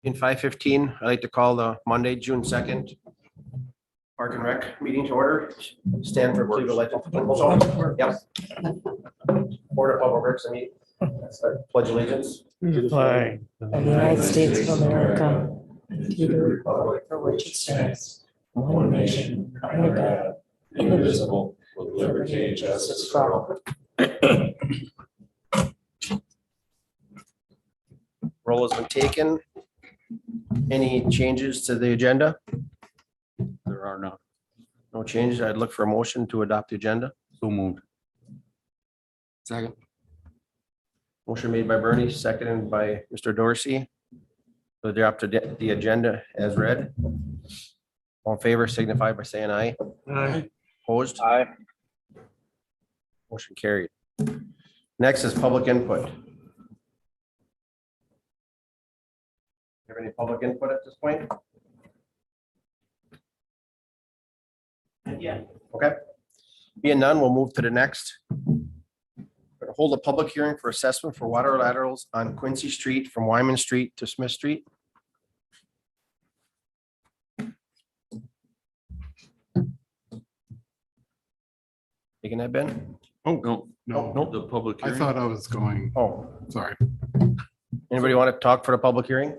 In 5:15, I'd like to call the Monday, June 2nd. Park and Rec meeting to order. Stand for pledge of allegiance. Yep. Board of Public Works, I mean, pledge allegiance. Flag of the United States of America, to the republic for which it stands, one nation, under God, indivisible, with liberty and justice for all. Roll has been taken. Any changes to the agenda? There are none. No changes. I'd look for a motion to adopt the agenda. So moved. Second. Motion made by Bernie, seconded by Mr. Dorsey. So they're up to the agenda as read. All in favor signify by saying aye. Aye. Opposed? Aye. Motion carried. Next is public input. Have any public input at this point? Yeah. Okay. Being none, we'll move to the next. We're gonna hold a public hearing for assessment for water laterals on Quincy Street from Wyman Street to Smith Street. Taking that, Ben? Oh, No, no, the public I hearing. thought I was going, Oh, sorry. anybody want to talk for the public hearing?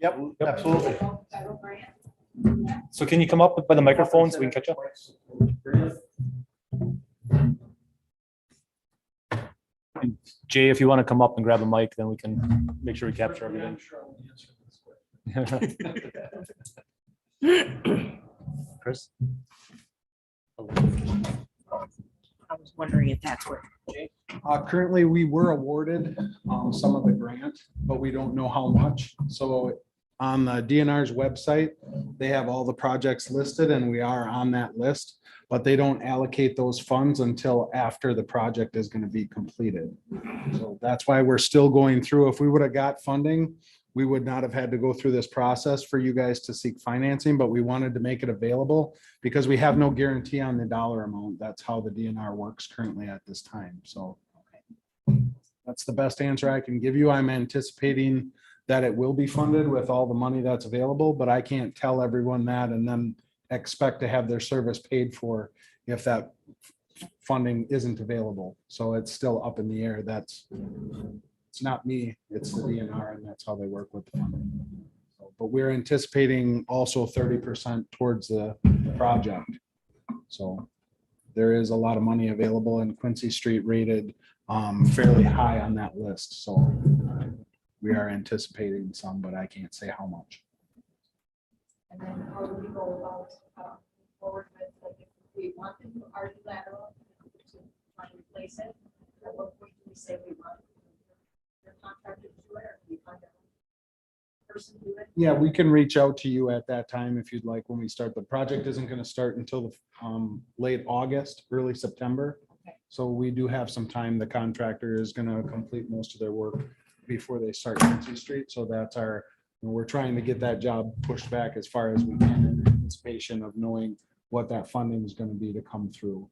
Yep, absolutely. So can you come up by the microphone so we can catch up? And Jay, if you want to come up and grab a mic, then we can make sure we capture everything. Chris? I was wondering if that's what. Currently, we were awarded some of the grant, but we don't know how much. So on the DNR's website, they have all the projects listed and we are on that list, but they don't allocate those funds until after the project is going to be completed. So that's why we're still going through. If we would have got funding, we would not have had to go through this process for you guys to seek financing, but we wanted to make it available because we have no guarantee on the dollar amount. That's how the DNR works currently at this time. So that's the best answer I can give you. I'm anticipating that it will be funded with all the money that's available, but I can't tell everyone that and then expect to have their service paid for if that funding isn't available. So it's still up in the air. It's not me, it's the DNR, and that's how they work with the funding. So, but we're anticipating also 30% towards the project. So there is a lot of money available, and Quincy Street rated fairly high on that list. So we are anticipating some, but I can't say how much. And then how do we go about forward with, like, if we want to argue lateral to try to replace it? At what point do we say we want the contractor to do it, or do we find a person do it? Yeah, we can reach out to you at that time if you'd like when we start. The project isn't going to start until the late August, early September. Okay. So we do have some time. The contractor is going to complete most of their work before they start Quincy Street. So that's we're trying to get that job pushed back as far as we can in anticipation of knowing what that funding is going to be to come through.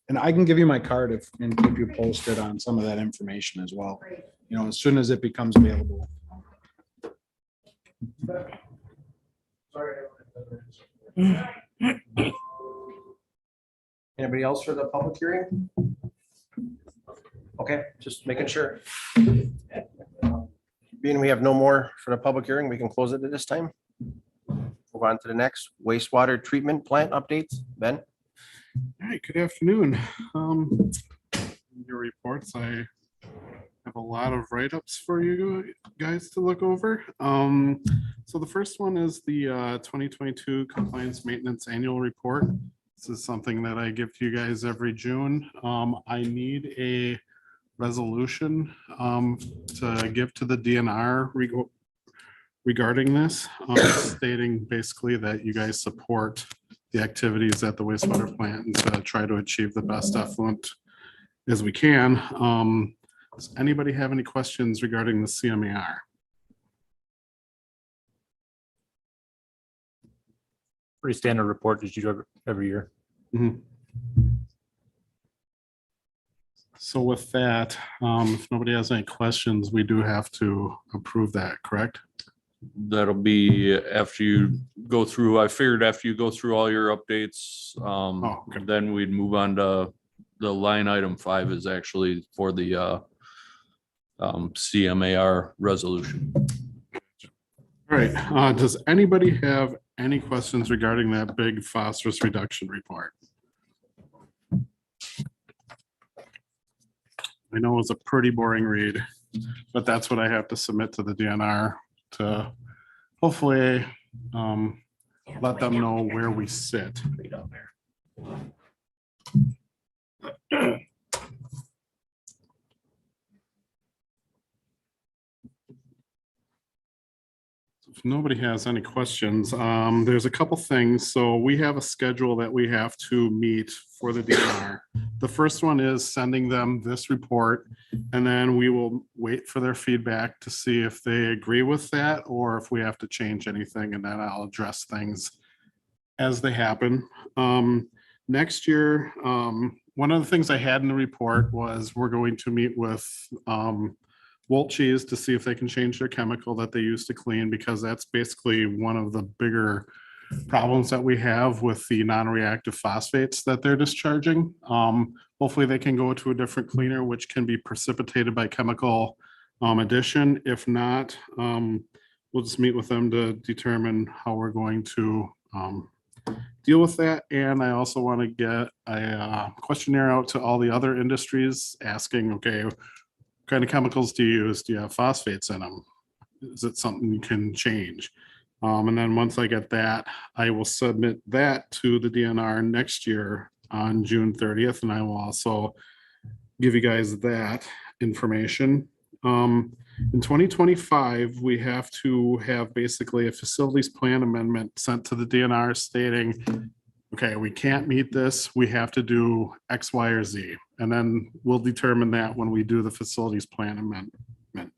And I can give you my card and keep you posted on some of that information as well. Great. You know, as soon as it becomes available. Anybody else for the public hearing? Okay, just making sure. Being we have no more for the public hearing, we can close it at this time. Move on to the next wastewater treatment plant updates. Ben? All right, good afternoon. Your reports, I have a lot of write-ups for you guys to look over. So the first one is the 2022 Compliance Maintenance Annual Report. This is something that I give to you guys every June. I need a resolution to give to the DNR regarding this, stating basically that you guys support the activities at the wastewater plant and to try to achieve the best effluent as we can. Does anybody have any questions regarding the CMAR? pretty standard report that you do every year. Mhm. So with that, if nobody has any questions, we do have to approve that, correct? That'll be after you go through, I figured after you go through all your updates, Oh, okay. then we'd move on to the line item 5 is actually for the CMAR resolution. All right, does anybody have any questions regarding that big phosphorus reduction report? I know it was a pretty boring read, but that's what I have to submit to the DNR to hopefully let them know where we sit. If nobody has any questions, there's a couple things. So we have a schedule that we have to meet for the DNR. The first one is sending them this report, and then we will wait for their feedback to see if they agree with that or if we have to change anything, and then I'll address things as they happen. Next year, one of the things I had in the report was we're going to meet with Wolt Cheese to see if they can change their chemical that they use to clean, because that's basically one of the bigger problems that we have with the non-reactive phosphates that they're discharging. Hopefully they can go to a different cleaner, which can be precipitated by chemical addition. If not, we'll just meet with them to determine how we're going to deal with that. And I also want to get a questionnaire out to all the other industries asking, okay, what kind of chemicals do you use? Do you have phosphates in them? Is it something you can change? And then once I get that, I will submit that to the DNR next year on June 30th. And I will also give you guys that information. In 2025, we have to have basically a facilities plan amendment sent to the DNR stating, okay, we can't meet this, we have to do X, Y, or Z. And then we'll determine that when we do the facilities plan amendment.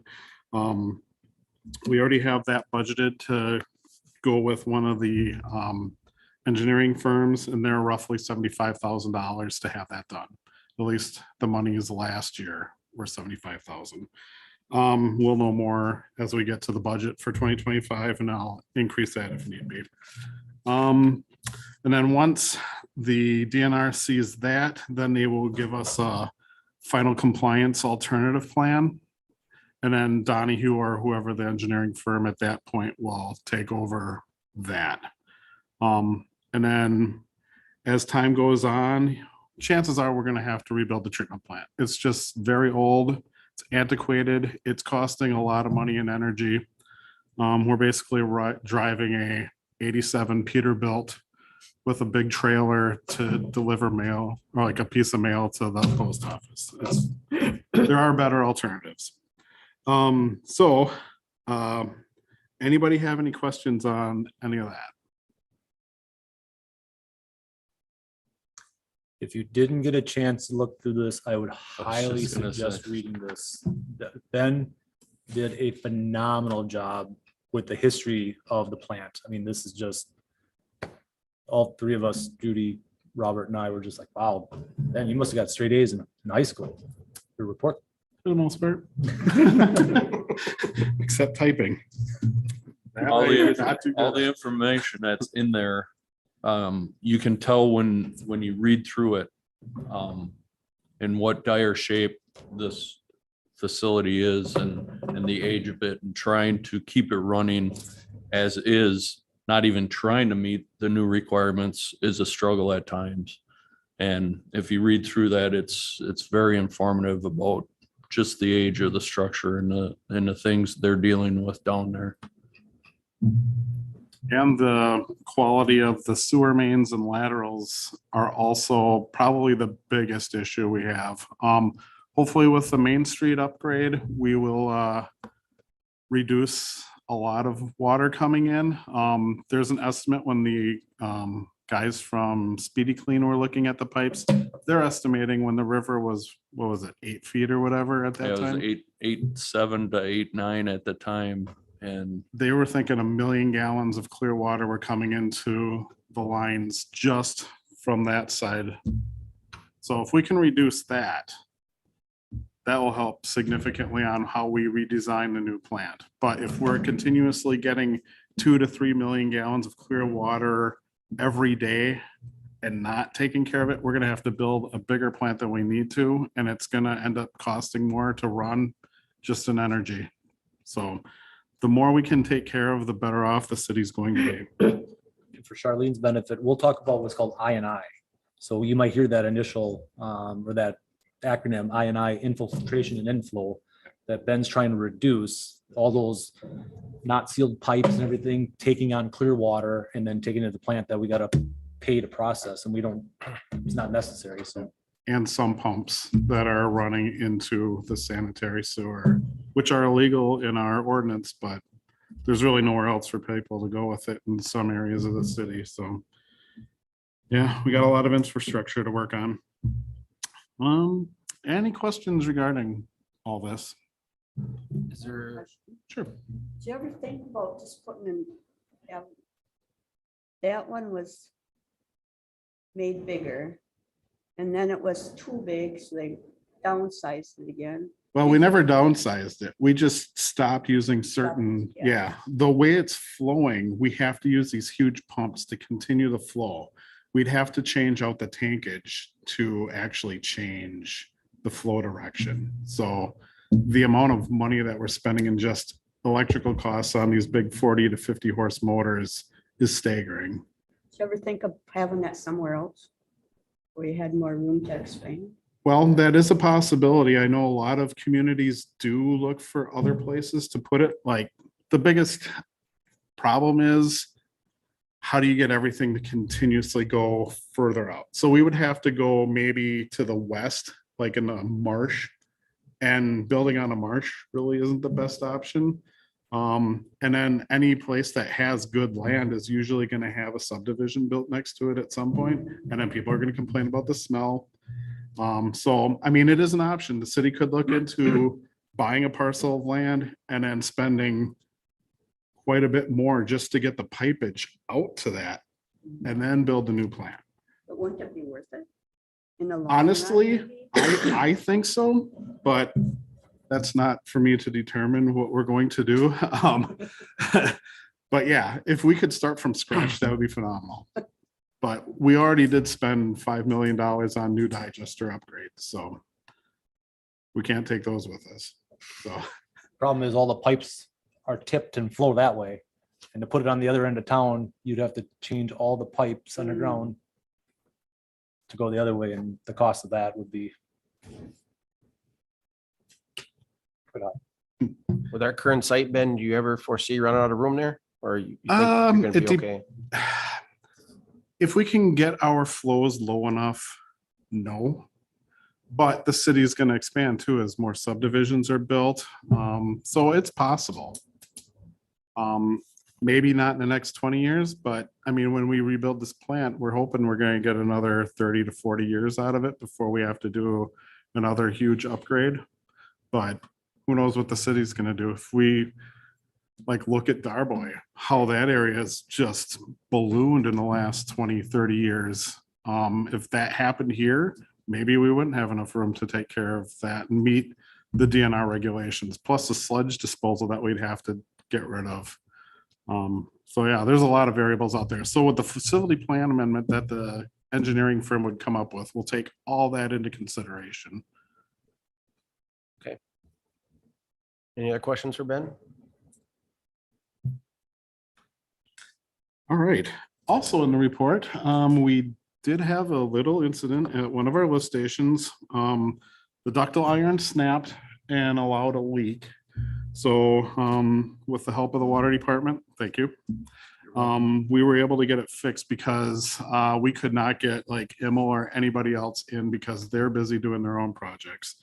We already have that budgeted to go with one of the engineering firms, and they're roughly $75,000 to have that done. At least the monies last year were $75,000. We'll know more as we get to the budget for 2025, and I'll increase that if need be. And then once the DNR sees that, then they will give us a final compliance alternative plan. And then Donahue or whoever the engineering firm at that point will take over that. And then as time goes on, chances are we're going to have to rebuild the treatment plant. It's just very old. It's antiquated. It's costing a lot of money and energy. We're basically driving a 87 Peterbilt with a big trailer to deliver mail, or like a piece of mail to the post office. There are better alternatives. Anybody have any questions on any of that? If you didn't get a chance to look through this, I would highly just gonna suggest say. reading this. Ben did a phenomenal job with the history of the plant. I mean, this is just, all three of us, Judy, Robert, and I were just like, wow, Ben, you must have got straight A's in high school. Your report. For the most part. Except typing. All the information that's in there, you can tell when you read through it, in what dire shape this facility is and the age of it, and trying to keep it running as is, not even trying to meet the new requirements is a struggle at times. And if you read through that, it's very informative about just the age of the structure and the things they're dealing with down there. And the quality of the sewer mains and laterals are also probably the biggest issue we have. Hopefully with the Main Street upgrade, we will reduce a lot of water coming in. There's an estimate when the guys from Speedy Clean were looking at the pipes. They're estimating when the river was, what was it, 8 feet or whatever at Yeah, that it was time? 8.7 to 8.9 at the time. And They were thinking 1 million gallons of clear water were coming into the lines just from that side. So if we can reduce that, that will help significantly on how we redesign the new plant. But if we're continuously getting 2 to 3 million gallons of clear water every day and not taking care of it, we're gonna have to build a bigger plant than we need to, and it's gonna end up costing more to run just in energy. So the more we can take care of, the better off the city's going to be. And for Charlene's benefit, we'll talk about what's called I&I. So you might hear that initial or that acronym I&I, infiltration and inflow, that Ben's trying to reduce all those not sealed pipes and everything, taking on clear water and then taking it to the plant that we gotta pay to process, and we don't, it's not necessary. So And some pumps that are running into the sanitary sewer, which are illegal in our ordinance, but there's really nowhere else for people to go with it in some areas of the city. So yeah, we got a lot of infrastructure to work on. Any questions regarding all this? Is there, Sure. Did you ever think about just putting in? That one was made bigger, and then it was too big, so they downsized it again. Well, we never downsized it. We just stopped using certain, Yeah. yeah, the way it's flowing, we have to use these huge pumps to continue the flow. We'd have to change out the tankage to actually change the flow direction. So the amount of money that we're spending in just electrical costs on these big 40 to 50 horse motors is staggering. Did you ever think of having that somewhere else? Where you had more room to expand? Well, that is a possibility. I know a lot of communities do look for other places to put it. Like, the biggest problem is, how do you get everything to continuously go further out? So we would have to go maybe to the west, like in a marsh. And building on a marsh really isn't the best option. And then any place that has good land is usually going to have a subdivision built next to it at some point, and then people are going to complain about the smell. So, I mean, it is an option. The city could look into buying a parcel of land and then spending quite a bit more just to get the pipage out to that and then build a new plant. But wouldn't it be worth it? In the long run, Honestly, maybe? I think so, but that's not for me to determine what we're going to do. But yeah, if we could start from scratch, that would be phenomenal. But we already did spend $5 million on new digester upgrades, so we can't take those with us. So problem is all the pipes are tipped and flow that way. And to put it on the other end of town, you'd have to change all the pipes underground to go the other way, and the cost of that would be. with our current site, Ben, do you ever foresee running out of room there? Or you think you're gonna it be dep- okay? if we can get our flows low enough, no. But the city is going to expand too as more subdivisions are built. So it's possible. Maybe not in the next 20 years, but I mean, when we rebuild this plant, we're hoping we're going to get another 30 to 40 years out of it before we have to do another huge upgrade. But who knows what the city's going to do if we like look at Darboy, how that area has just ballooned in the last 20, 30 years. If that happened here, maybe we wouldn't have enough room to take care of that and meet the DNR regulations, plus the sludge disposal that we'd have to get rid of. So yeah, there's a lot of variables out there. So with the facility plan amendment that the engineering firm would come up with, we'll take all that into consideration. Any other questions for Ben? All right. Also in the report, we did have a little incident at one of our lift stations. The ductile iron snapped and allowed a leak. So with the help of the water department, thank you. We were able to get it fixed because we could not get like Immel or anybody else in because they're busy doing their own projects.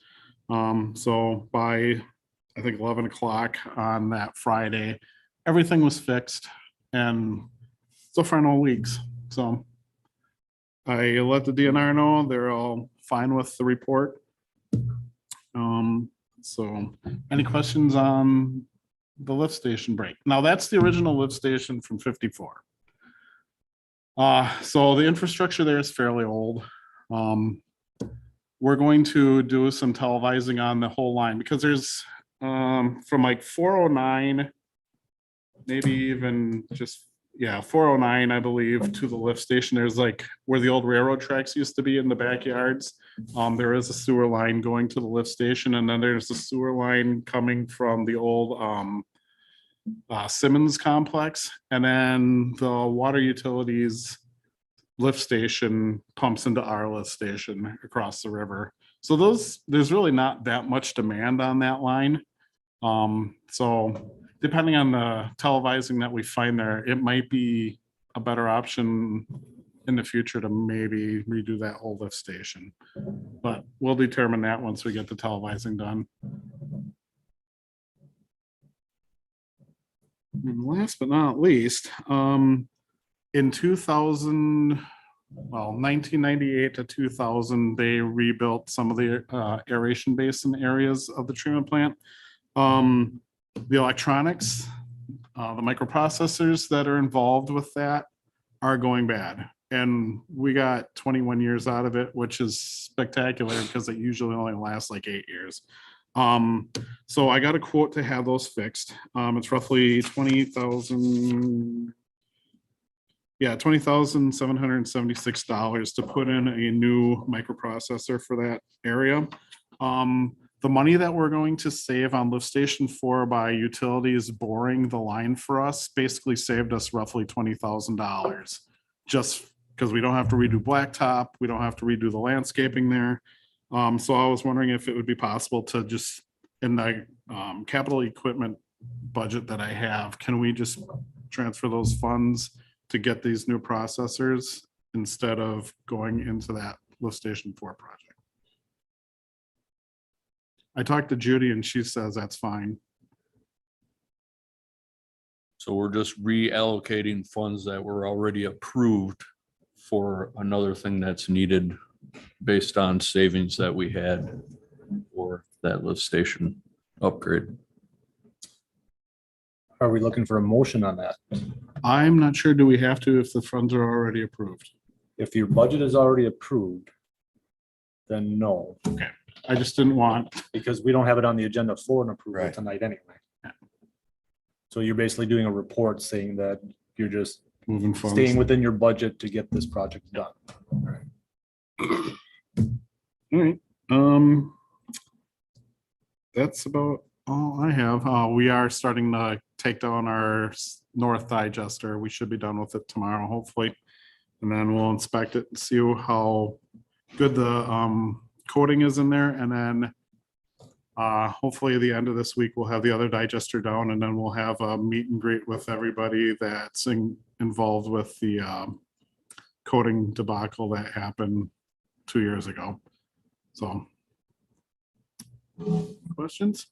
So by, I think 11 o'clock on that Friday, everything was fixed and so far no leaks. So I let the DNR know they're all fine with the report. So any questions on the lift station break? Now that's the original lift station from 54. So the infrastructure there is fairly old. We're going to do some televising on the whole line because there's from like 409, maybe even just, yeah, 409, I believe, to the lift station. There's like where the old railroad tracks used to be in the backyards. There is a sewer line going to the lift station, and then there's a sewer line coming from the old Simmons complex, and then the water utilities lift station pumps into our lift station across the river. So there's really not that much demand on that line. So depending on the televising that we find there, it might be a better option in the future to maybe redo that whole lift station. But we'll determine that once we get the televising done. And last but not least, in 1998 to 2000, they rebuilt some of the aeration basin areas of the treatment plant. The electronics, the microprocessors that are involved with that are going bad. And we got 21 years out of it, which is spectacular because it usually only lasts like 8 years. So I got a quote to have those fixed. It's roughly $20,000. Yeah, $20,776 to put in a new microprocessor for that area. The money that we're going to save on lift station 4 by utilities boring the line for us basically saved us roughly $20,000. Just because we don't have to redo blacktop, we don't have to redo the landscaping there. So I was wondering if it would be possible to just, in the capital equipment budget that I have, can we just transfer those funds to get these new processors instead of going into that lift station 4 project? I talked to Judy and she says that's fine. So we're just reallocating funds that were already approved for another thing that's needed based on savings that we had for that lift station upgrade. Are we looking for a motion on that? I'm not sure, do we have to if the funds are already approved? If your budget is already approved, then no, I just didn't want, because we don't have it on the agenda for an approval Right. tonight anyway. So you're basically doing a report saying that you're just moving funds. staying within your budget to get this project done. All right, that's about all I have. We are starting to take down our north digester. We should be done with it tomorrow, hopefully. And then we'll inspect it and see how good the coating is in there. And then hopefully at the end of this week, we'll have the other digester down, and then we'll have a meet and greet with everybody that's involved with the coating debacle that happened 2 years ago. So, questions?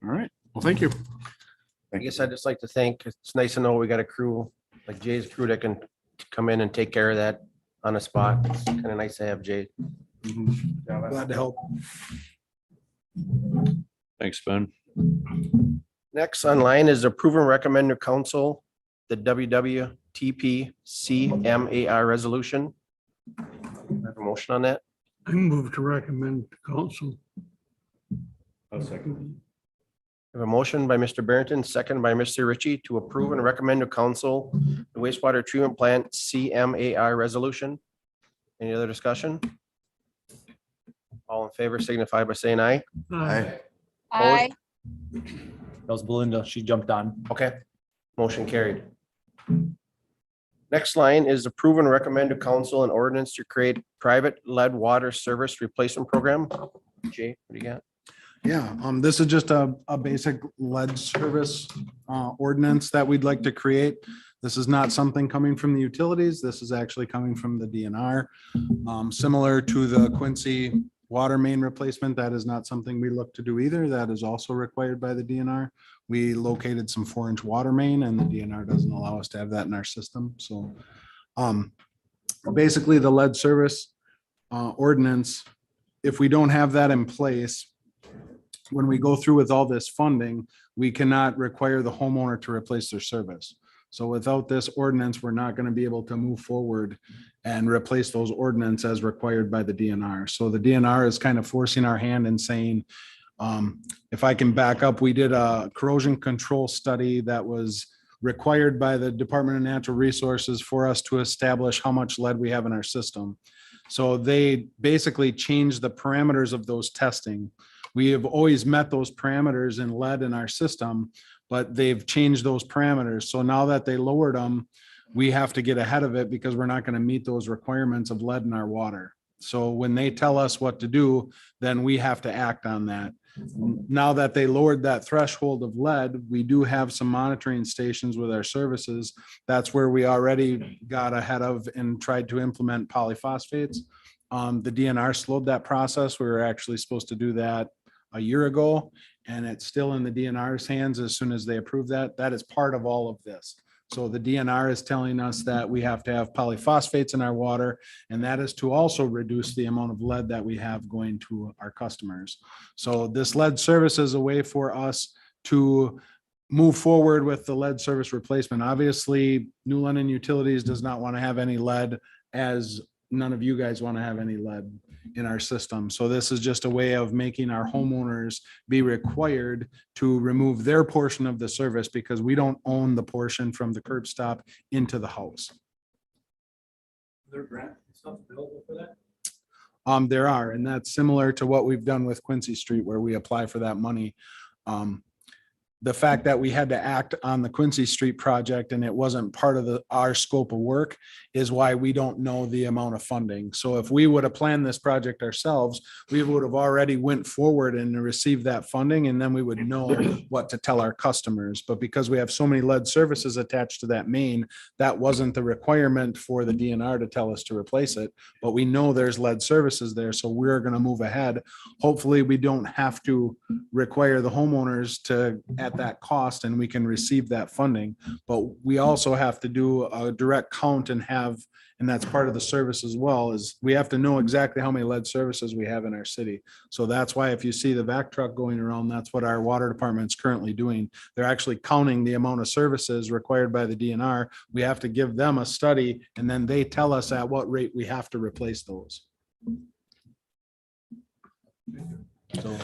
All right, well, thank you. I guess I'd just like to thank, it's nice to know we got a crew, like Jay's crew that can come in and take care of that on the spot. It's kind of nice to have Jay. Glad to help. Thanks, Ben. Next online is approve and recommend to council the WWTP CMAR resolution. Have a motion on that? I move to recommend to council. We have a motion by Mr. Barrington, second by Mr. Ritchie to approve and recommend to council the wastewater treatment plant CMAR resolution. Any other discussion? All in favor signify by saying aye. Aye. Aye. That was Belinda. She jumped on. Okay, motion carried. Next line is approve and recommend to council an ordinance to create private lead water service replacement program. Jay, what do you got? Yeah, this is just a basic lead service ordinance that we'd like to create. This is not something coming from the utilities. This is actually coming from the DNR. Similar to the Quincy water main replacement, that is not something we look to do either. That is also required by the DNR. We located some 4-inch water main and the DNR doesn't allow us to have that in our system. So basically the lead service ordinance, if we don't have that in place, when we go through with all this funding, we cannot require the homeowner to replace their service. So without this ordinance, we're not going to be able to move forward and replace those ordinance as required by the DNR. So the DNR is kind of forcing our hand and saying, if I can back up, we did a corrosion control study that was required by the Department of Natural Resources for us to establish how much lead we have in our system. So they basically changed the parameters of those testing. We have always met those parameters in lead in our system, but they've changed those parameters. So now that they lowered them, we have to get ahead of it because we're not going to meet those requirements of lead in our water. So when they tell us what to do, then we have to act on that. Now that they lowered that threshold of lead, we do have some monitoring stations with our services. That's where we already got ahead of and tried to implement polyphosphates. The DNR slowed that process. We were actually supposed to do that a year ago, and it's still in the DNR's hands as soon as they approve that. That is part of all of this. So the DNR is telling us that we have to have polyphosphates in our water, and that is to also reduce the amount of lead that we have going to our customers. So this lead service is a way for us to move forward with the lead service replacement. Obviously, New London Utilities does not want to have any lead, as none of you guys want to have any lead in our system. So this is just a way of making our homeowners be required to remove their portion of the service because we don't own the portion from the curb stop into the house. There grant stuff available for that? There are, and that's similar to what we've done with Quincy Street where we apply for that money. The fact that we had to act on the Quincy Street project and it wasn't part of our scope of work is why we don't know the amount of funding. So if we would have planned this project ourselves, we would have already went forward and received that funding, and then we would know what to tell our customers. But because we have so many lead services attached to that main, that wasn't the requirement for the DNR to tell us to replace it. But we know there's lead services there, so we're going to move ahead. Hopefully, we don't have to require the homeowners to at that cost, and we can receive that funding. But we also have to do a direct count and that's part of the service as well, is we have to know exactly how many lead services we have in our city. So that's why if you see the vac truck going around, that's what our water department is currently doing. They're actually counting the amount of services required by the DNR. We have to give them a study, and then they tell us at what rate we have to replace those. So,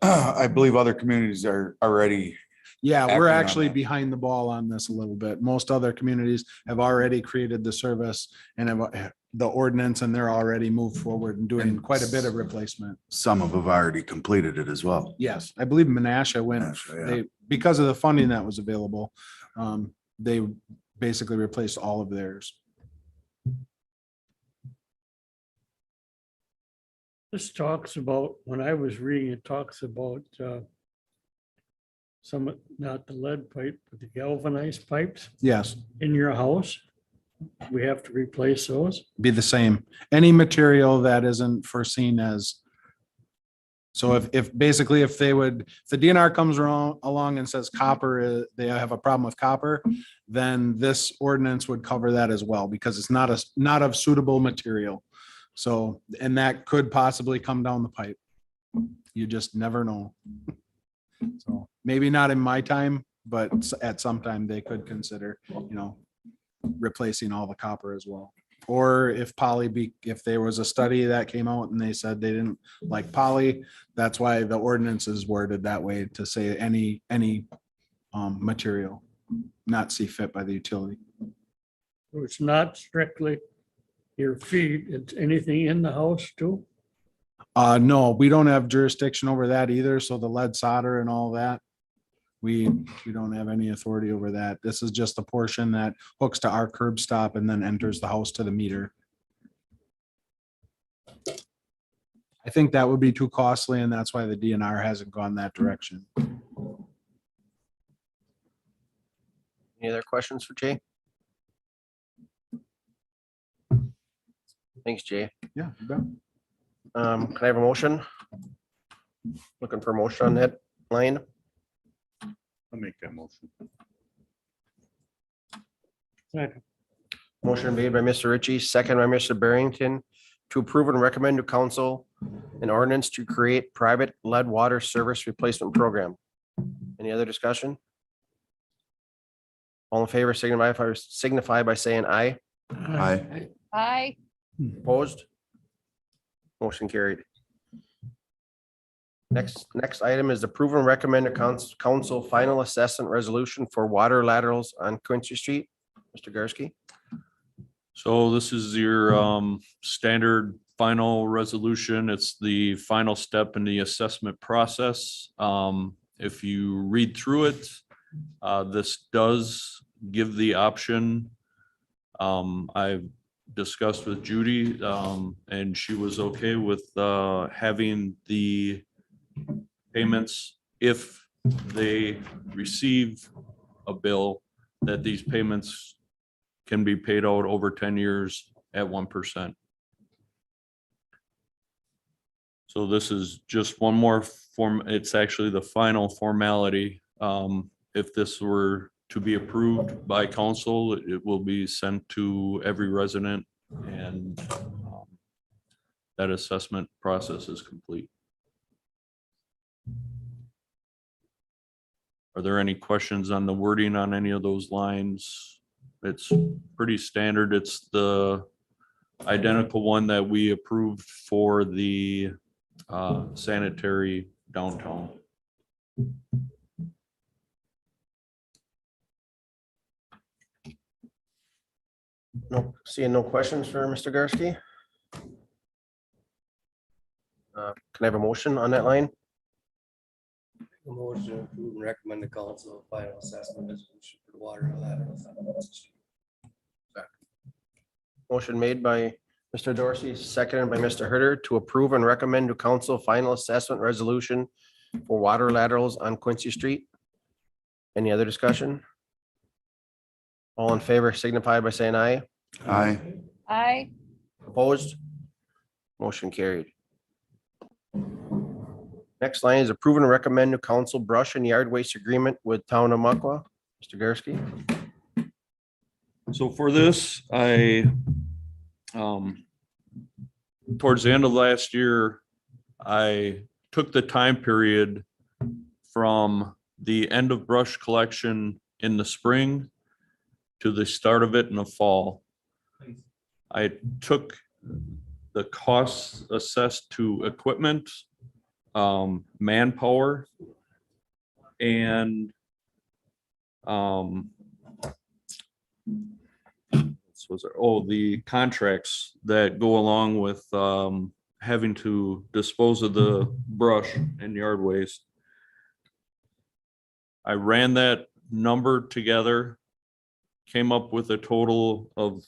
I believe other communities are already, yeah, acting we're on actually that. behind the ball on this a little bit. Most other communities have already created the service and have the ordinance, and they're already moved forward and doing quite a bit of replacement. some of have already completed it as well. Yes, I believe Menasha went, Menasha, yeah. they, because of the funding that was available, they basically replaced all of theirs. This talks about, when I was reading, it talks about some, not the lead pipe, but the galvanized pipes Yes, in your house. We have to replace those. be the same. Any material that isn't foreseen as. So if basically if they would, if the DNR comes along and says copper, they have a problem with copper, then this ordinance would cover that as well, because it's not of suitable material. So, and that could possibly come down the pipe. You just never know. So maybe not in my time, but at some time they could consider, replacing all the copper as well. Or if if there was a study that came out and they said they didn't like poly, that's why the ordinance is worded that way, to say any material not see fit by the utility. So it's not strictly your feet, it's anything in the house too. No, we don't have jurisdiction over that either. So the lead solder and all that, we don't have any authority over that. This is just the portion that hooks to our curb stop and then enters the house to the meter. I think that would be too costly, and that's why the DNR hasn't gone that direction. Any other questions for Jay? Thanks, Jay. Yeah. you bet. Can I have a motion? Looking for a motion on that line. I'll make that motion. Second. Motion made by Mr. Ritchie, second by Mr. Barrington, to approve and recommend to council an ordinance to create private lead water service replacement program. Any other discussion? All in favor, signify by saying aye. Aye. Aye. Opposed? Motion carried. Next item is approve and recommend a council final assessment resolution for water laterals on Quincy Street. Mr. Garski. So this is your standard final resolution. It's the final step in the assessment process. If you read through it, this does give the option. I've discussed with Judy, and she was okay with having the payments if they receive a bill, that these payments can be paid out over 10 years at 1%. So this is just one more form. It's actually the final formality. If this were to be approved by council, it will be sent to every resident, and that assessment process is complete. Are there any questions on the wording on any of those lines? It's pretty standard. It's the identical one that we approved for the sanitary downtown. No, seeing no questions for Mr. Garski. Can I have a motion on that line? A motion to approve and recommend the council final assessment resolution for the water laterals on Quincy Street. Motion made by Mr. Dorsey, seconded by Mr. Herter to approve and recommend to council final assessment resolution for water laterals on Quincy Street. Any other discussion? All in favor signify by saying aye. Aye. Aye. Opposed? Motion carried. Next line is approve and recommend to council brush and yard waste agreement with Town of Muckwa. Mr. Garski. So for this, I, towards the end of last year, I took the time period from the end of brush collection in the spring to the start of it in the fall. I took the costs assessed to equipment, manpower, and the contracts that go along with having to dispose of the brush and yard waste. I ran that number together, came up with a total of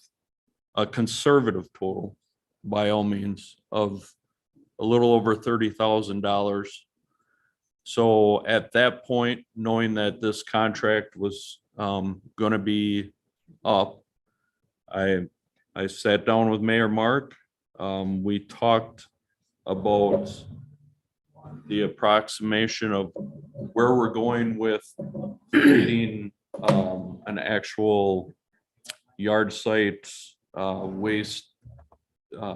a conservative total, by all means, of a little over $30,000. So at that point, knowing that this contract was going to be up, I sat down with Mayor Mark. We talked about the approximation of where we're going with creating an actual yard site waste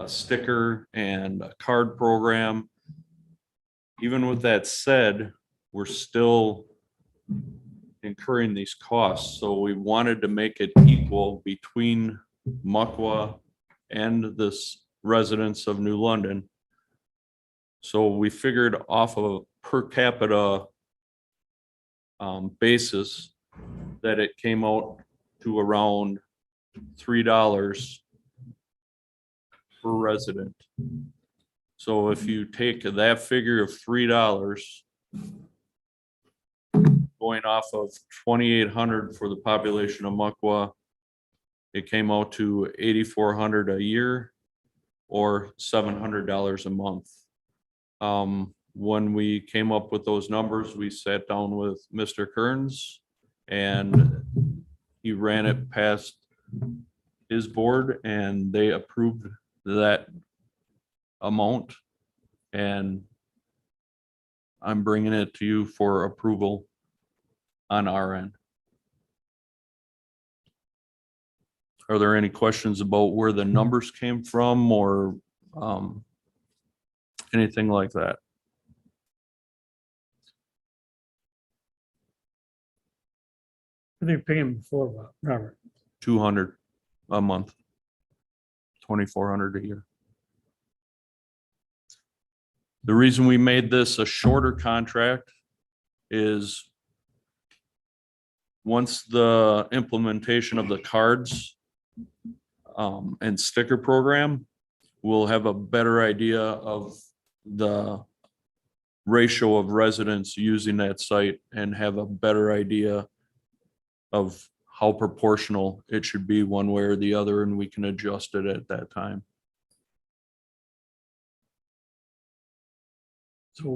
sticker and a card program. Even with that said, we're still incurring these costs. So we wanted to make it equal between Muckwa and this residents of New London. So we figured off of a per capita basis that it came out to around $3 per resident. So if you take that figure of $3, going off of 2,800 for the population of Muckwa, it came out to 8,400 a year or $700 a month. When we came up with those numbers, we sat down with Mr. Kearns and he ran it past his board and they approved that amount. And I'm bringing it to you for approval on our end. Are there any questions about where the numbers came from or anything like that? What are they paying before, Robert? 200 a month. 2,400 a year. The reason we made this a shorter contract is once the implementation of the cards and sticker program, we'll have a better idea of the ratio of residents using that site and have a better idea of how proportional it should be one way or the other, and we can adjust it at that time. So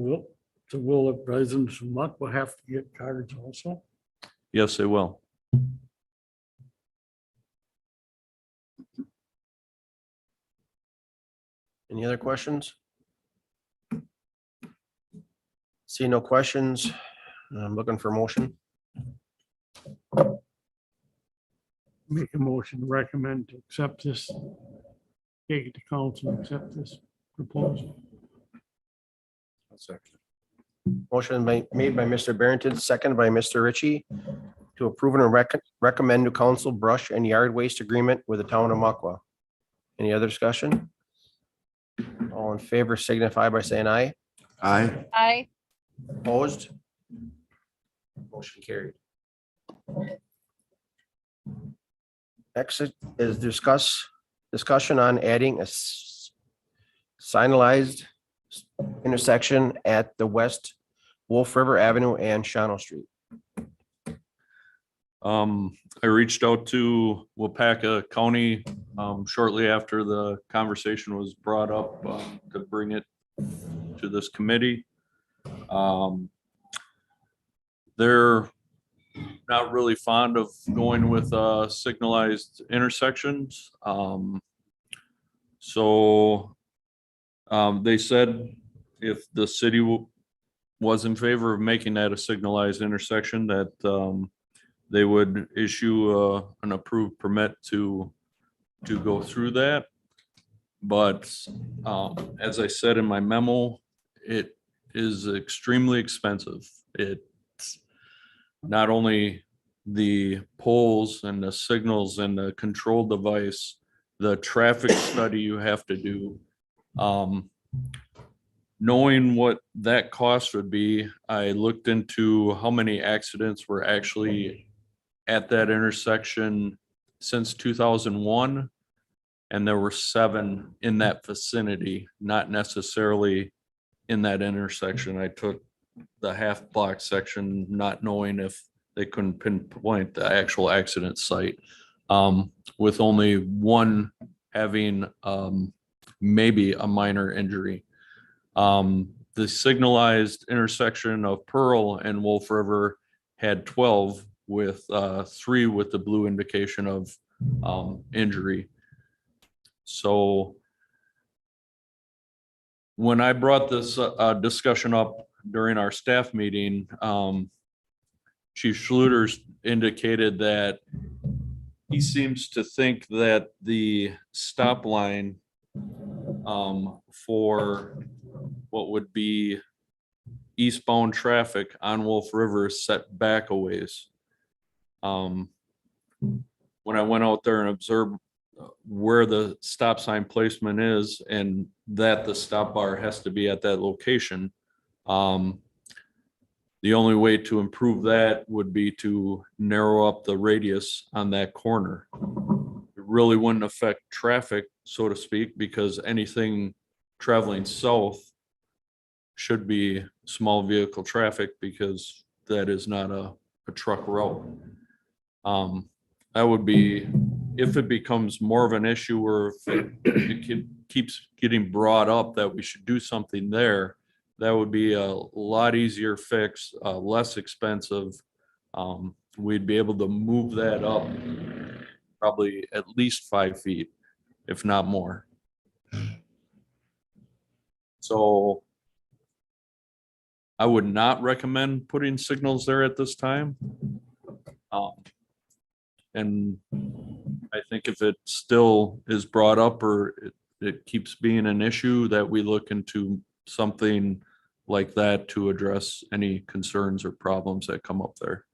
will the residents from Muck will have to get cards also? Yes, they will. Any other questions? See no questions. I'm looking for motion. Make a motion to recommend to accept this. Take it to council, and accept this proposal. Motion made by Mr. Barrington, seconded by Mr. Ritchie to approve and recommend to council brush and yard waste agreement with the town of Muckwa. Any other discussion? All in favor signify by saying aye. Aye. Aye. Opposed? Motion carried. Next is discussion on adding a signalized intersection at the West Wolf River Avenue and Shawano Street. I reached out to Wapaka County shortly after the conversation was brought up to bring it to this committee. They're not really fond of going with signalized intersections. So they said if the city was in favor of making that a signalized intersection, that they would issue an approved permit to go through that. But as I said in my memo, it is extremely expensive. It's not only the poles and the signals and the control device, the traffic study you have to do. Knowing what that cost would be, I looked into how many accidents were actually at that intersection since 2001. And there were 7 in that vicinity, not necessarily in that intersection. I took the half block section, not knowing if they couldn't pinpoint the actual accident site, with only 1 having maybe a minor injury. The signalized intersection of Pearl and Wolf River had 12 with 3 with the blue indication of injury. So when I brought this discussion up during our staff meeting, Chief Schluter indicated that he seems to think that the stop line for what would be eastbound traffic on Wolf River is set back a ways. When I went out there and observed where the stop sign placement is and that the stop bar has to be at that location, the only way to improve that would be to narrow up the radius on that corner. It really wouldn't affect traffic, so to speak, because anything traveling south should be small vehicle traffic because that is not a truck route. That would be, if it becomes more of an issue or if it keeps getting brought up that we should do something there, that would be a lot easier fix, less expensive. We'd be able to move that up probably at least 5 feet, if not more. So I would not recommend putting signals there at this time. And I think if it still is brought up or it keeps being an issue, that we look into something like that to address any concerns or problems that come up there.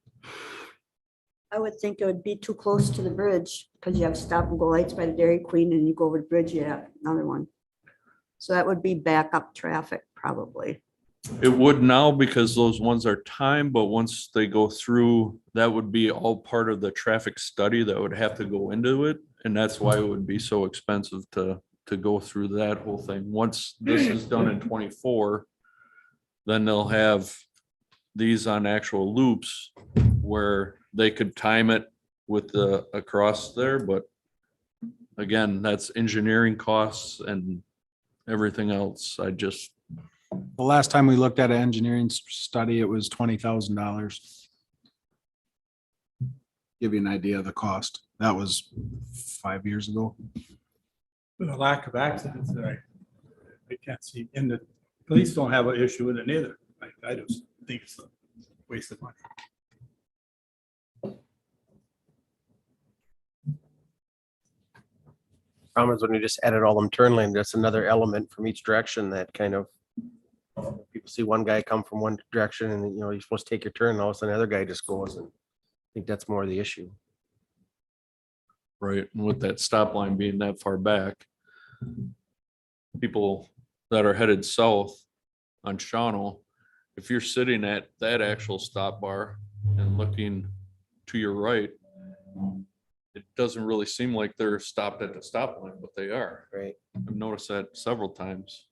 I would think it would be too close to the bridge because you have stop and go lights by the Dairy Queen and you go over the bridge, you have another one. So that would be backup traffic probably. It would now because those ones are timed, but once they go through, that would be all part of the traffic study that would have to go into it. And that's why it would be so expensive to go through that whole thing. Once this is done in 24, then they'll have these on actual loops where they could time it with the across there, but again, that's engineering costs and everything else. The last time we looked at an engineering study, it was $20,000. Give you an idea of the cost. That was 5 years ago. The lack of accidents that I can't see, and the police don't have an issue with it either. I just think it's a waste of money. Problem is when you just edit all them turn lane, that's another element from each direction that kind of, people see one guy come from one direction and you're supposed to take your turn and all of a sudden the other guy just goes, and I think that's more the issue. Right, and with that stop line being that far back, people that are headed south on Shawano, if you're sitting at that actual stop bar and looking to your right, it doesn't really seem like they're stopped at the stop line, but they are. Right. I've noticed that several times.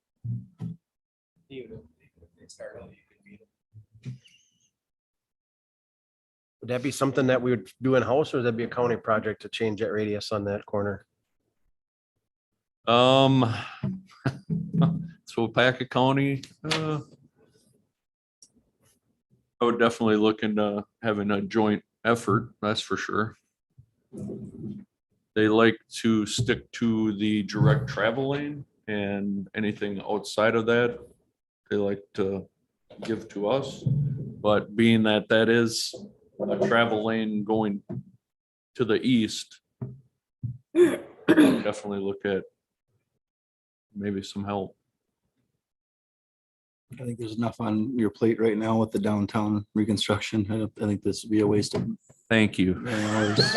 Would that be something that we would do in-house, or would that be a county project to change that radius on that corner? So Paca County, I would definitely look into having a joint effort, that's for sure. They like to stick to the direct travel lane, and anything outside of that, they like to give to us. But being that that is a travel lane going to the east, definitely look at maybe some help. I think there's enough on your plate right now with the downtown reconstruction. I think this would be a waste of Thank you. hours.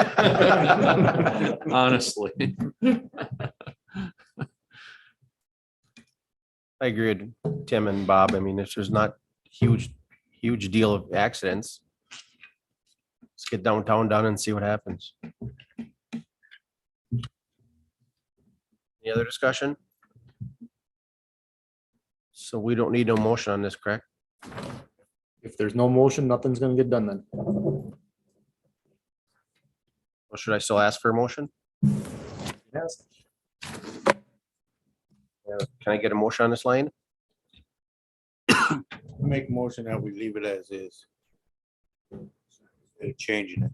Honestly. I agree with Tim and Bob. I mean, if there's not huge deal of accidents, let's get downtown done and see what happens. Any other discussion? So we don't need no motion on this, correct? If there's no motion, nothing's gonna get done then. Or should I still ask for a motion? Yes. Can I get a motion on this line? Make a motion that we leave it as is. Instead of changing it.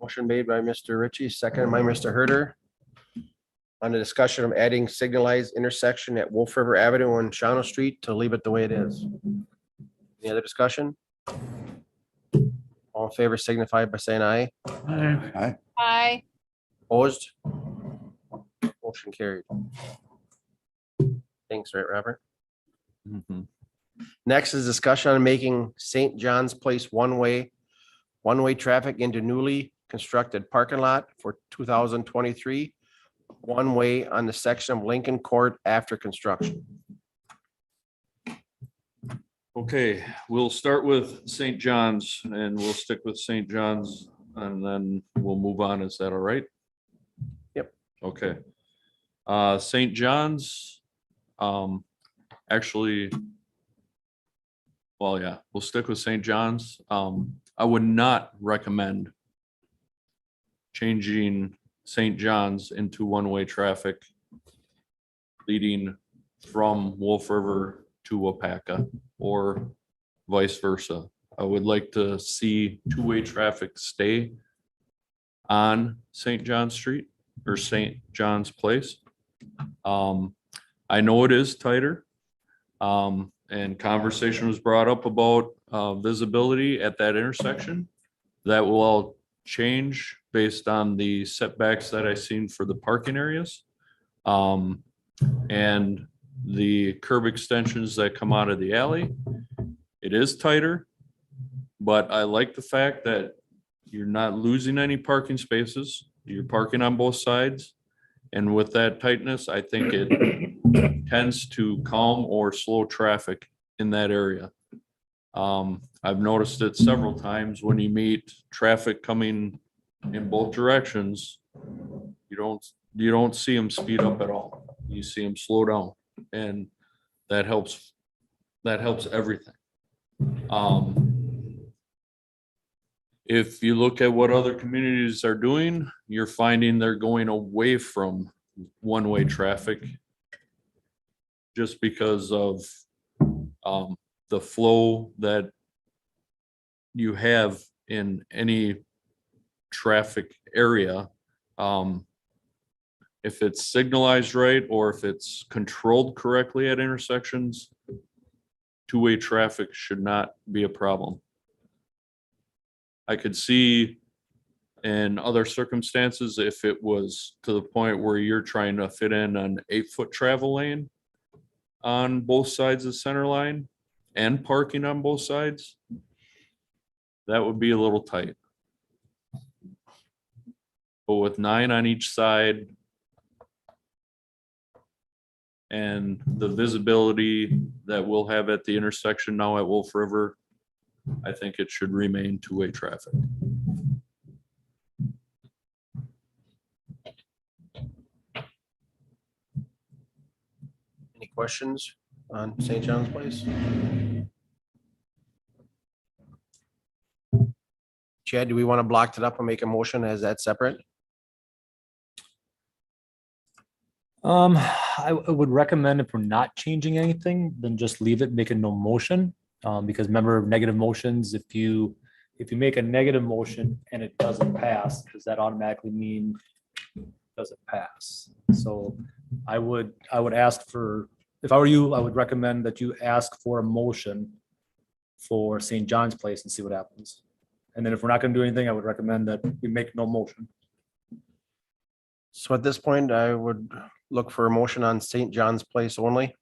Motion made by Mr. Ritchie, seconded by Mr. Herder. On the discussion of adding signalized intersection at Wolf River Avenue and Shawano Street to leave it the way it is. Any other discussion? All in favor signify by saying aye. Aye. Opposed? Motion carried. Thanks, right, Robert? Mhm. Next is discussion on making St. John's Place one-way traffic into newly constructed parking lot for 2023. One way on the section of Lincoln Court after construction. Okay, we'll start with St. John's and we'll stick with St. John's and then we'll move on. Is that all right? Yep. Okay. St. John's, actually, well, yeah, we'll stick with St. John's. I would not recommend changing St. John's into one-way traffic leading from Wolf River to Wapaka or vice versa. I would like to see two-way traffic stay on St. John's Street or St. John's Place. I know it is tighter. And conversation was brought up about visibility at that intersection. That will all change based on the setbacks that I seen for the parking areas. And the curb extensions that come out of the alley. It is tighter, But I like the fact that you're not losing any parking spaces. You're parking on both sides. And with that tightness, I think it tends to calm or slow traffic in that area. I've noticed it several times when you meet traffic coming in both directions. You don't see them speed up at all. You see them slow down, and that helps everything. If you look at what other communities are doing, you're finding they're going away from one-way traffic just because of the flow that you have in any traffic area. If it's signalized right, or if it's controlled correctly at intersections, two-way traffic should not be a problem. I could see in other circumstances, if it was to the point where you're trying to fit in an 8-foot travel lane on both sides of the center line and parking on both sides, that would be a little tight. But with 9 on each side and the visibility that we'll have at the intersection now at Wolf River, I think it should remain two-way traffic. Any questions on St. John's Place? Chad, do we want to block it up and make a motion as that separate? I would recommend if we're not changing anything, then just leave it, make a no motion. Because remember, negative motions, if you make a negative motion and it doesn't pass, does that automatically mean it doesn't pass? So I would ask for, if I were you, I would recommend that you ask for a motion for St. John's Place and see what happens. And then if we're not gonna do anything, I would recommend that we make no motion. So at this point, I would look for a motion on St. John's Place only.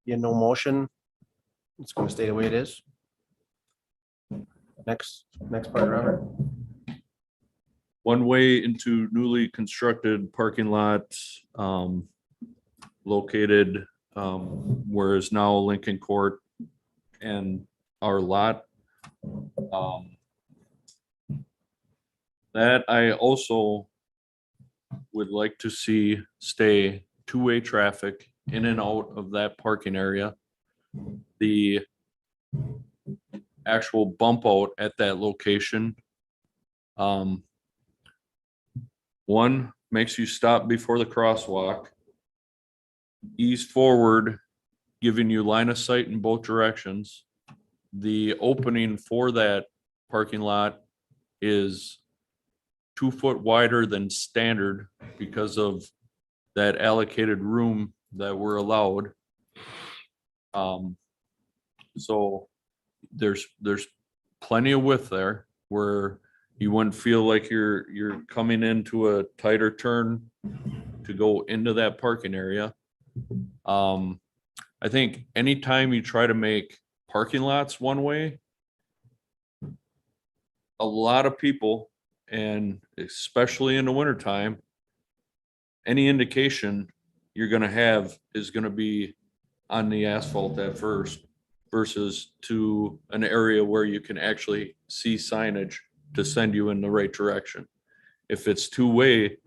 Yeah, no motion. It's gonna stay the way it is. Next part, Robert. One way into newly constructed parking lot, located where is now Lincoln Court and our lot. That I also would like to see stay two-way traffic in and out of that parking area. The actual bump out at that location, one, makes you stop before the crosswalk, ease forward, giving you line of sight in both directions. The opening for that parking lot is 2 foot wider than standard because of that allocated room that we're allowed. So there's plenty of width there where you wouldn't feel like you're coming into a tighter turn to go into that parking area. I think anytime you try to make parking lots one way, a lot of people, and especially in the wintertime, any indication you're gonna have is gonna be on the asphalt at first versus to an area where you can actually see signage to send you in the right direction. If it's two-way,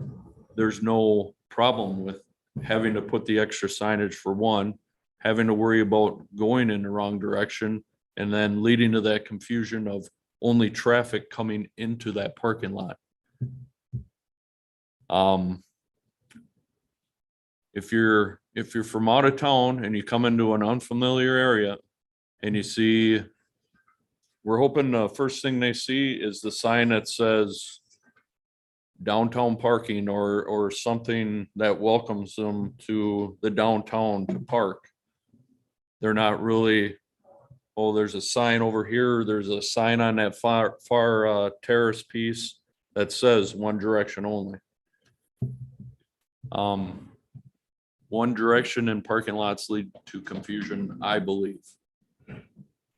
there's no problem with having to put the extra signage for one, having to worry about going in the wrong direction, and then leading to that confusion of only traffic coming into that parking lot. If you're from out of town and you come into an unfamiliar area and you see, we're hoping the first thing they see is the sign that says downtown parking or something that welcomes them to the downtown to park. They're not really, oh, there's a sign over here, there's a sign on that far terrace piece that says one direction only. one direction and parking lots lead to confusion, I believe.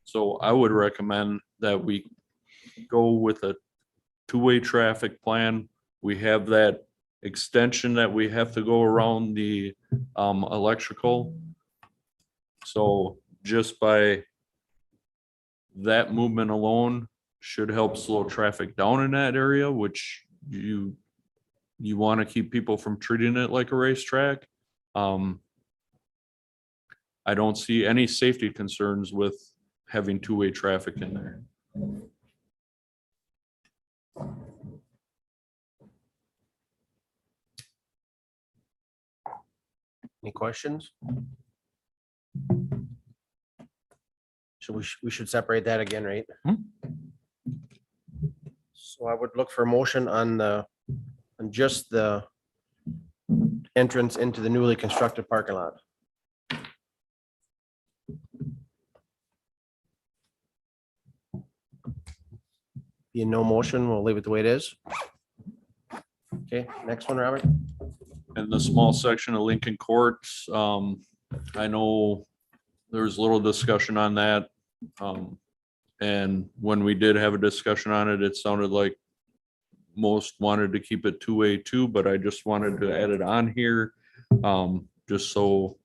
So I would recommend that we go with a two-way traffic plan. We have that extension that we have to go around the electrical. So just by that movement alone should help slow traffic down in that area, which you want to keep people from treating it like a racetrack. I don't see any safety concerns with having two-way traffic in there. Any questions? We should separate that again, right? So I would look for a motion on just the entrance into the newly constructed parking lot. Being no motion, we'll leave it the way it is. Okay, next one, Robert. And the small section of Lincoln Court, I know there's little discussion on that. And when we did have a discussion on it, it sounded like most wanted to keep it two-way too, but I just wanted to add it on here. Just so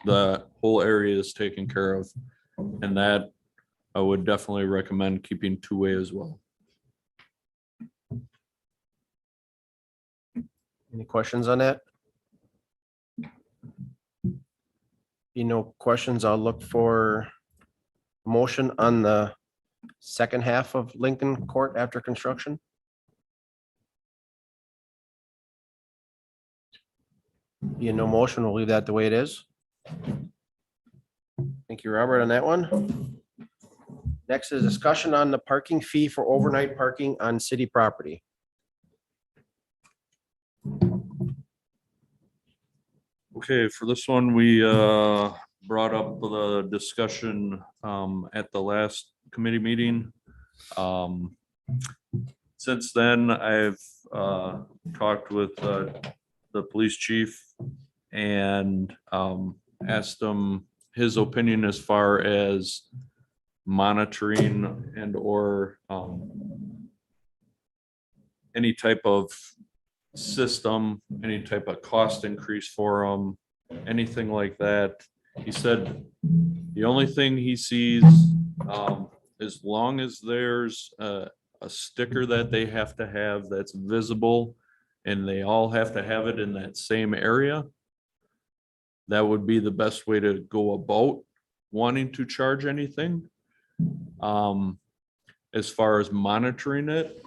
the whole area is taken care of. And that I would definitely recommend keeping two-way as well. Any questions on that? No questions, I'll look for motion on the second half of Lincoln Court after construction. No motion, we'll leave that the way it is. Thank you, Robert, on that one. Next is discussion on the parking fee for overnight parking on city property. Okay, for this one, we brought up the discussion at the last committee meeting. Since then, I've talked with the police chief and asked him his opinion as far as monitoring and or any type of system, any type of cost increase for them, anything like that. He said the only thing he sees, as long as there's a sticker that they have to have that's visible and they all have to have it in that same area, that would be the best way to go about wanting to charge anything. As far as monitoring it,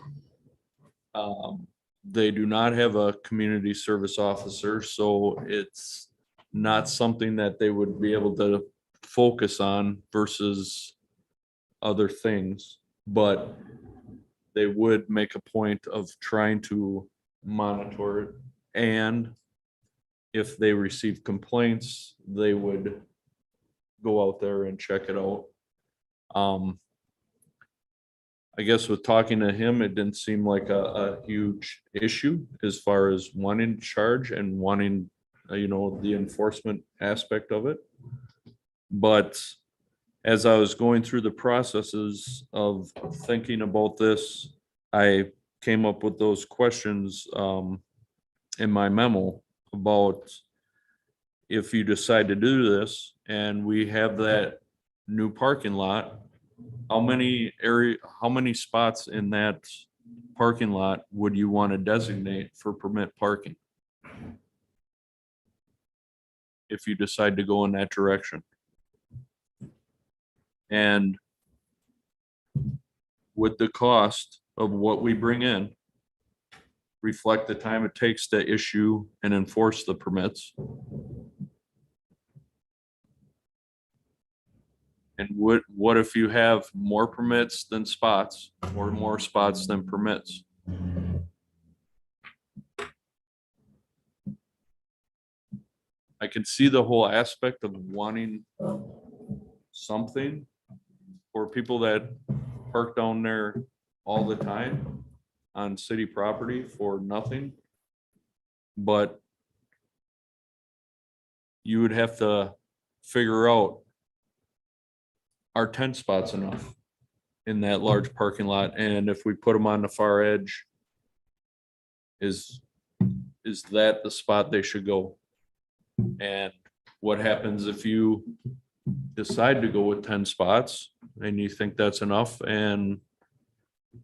they do not have a community service officer, so it's not something that they would be able to focus on versus other things, but they would make a point of trying to monitor it. And if they receive complaints, they would go out there and check it out. I guess with talking to him, it didn't seem like a huge issue as far as wanting to charge and wanting, the enforcement aspect of it. But as I was going through the processes of thinking about this, I came up with those questions in my memo about if you decide to do this and we have that new parking lot, how many spots in that parking lot would you want to designate for permit parking? If you decide to go in that direction. And would the cost of what we bring in reflect the time it takes to issue and enforce the permits? And what if you have more permits than spots or more spots than permits? I can see the whole aspect of wanting something for people that park down there all the time on city property for nothing. But you would have to figure out, are 10 spots enough in that large parking lot? And if we put them on the far edge, is that the spot they should go? And what happens if you decide to go with 10 spots and you think that's enough and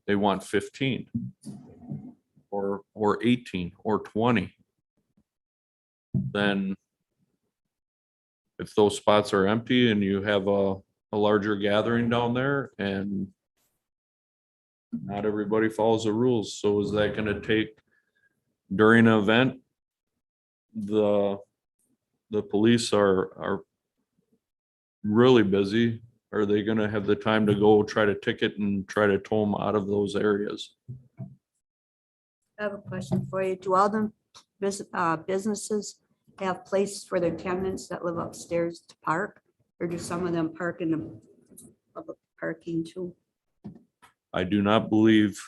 they want 15 or 18 or 20? Then if those spots are empty and you have a larger gathering down there and not everybody follows the rules, so is that gonna take during an event? The police are really busy. Are they gonna have the time to go try to ticket and try to tow them out of those areas? I have a question for you. Do all the businesses have places for their tenants that live upstairs to park? Or do some of them park in the public parking too? I do not believe,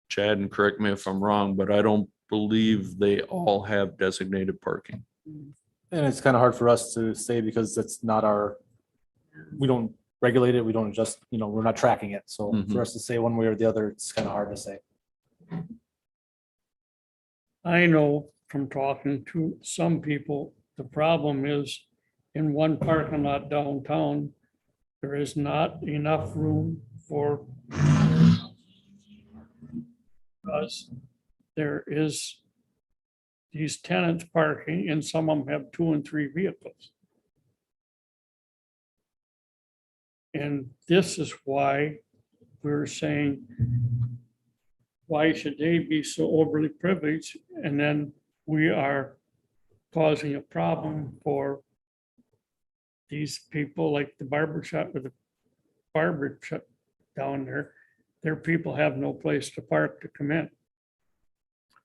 Chad, and correct me if I'm wrong, but I don't believe they all have designated parking. And it's kind of hard for us to say because that's not our, we don't regulate it. We don't just, we're not tracking it. So for us to say one way or the other, it's kind of hard to say. I know from talking to some people, the problem is in one parking lot downtown, there is not enough room for us. There is these tenants parking and some of them have 2 and 3 vehicles. And this is why we're saying, why should they be so overly privileged? And then we are causing a problem for these people like the barber shop with the barber shop down there. Their people have no place to park to come in.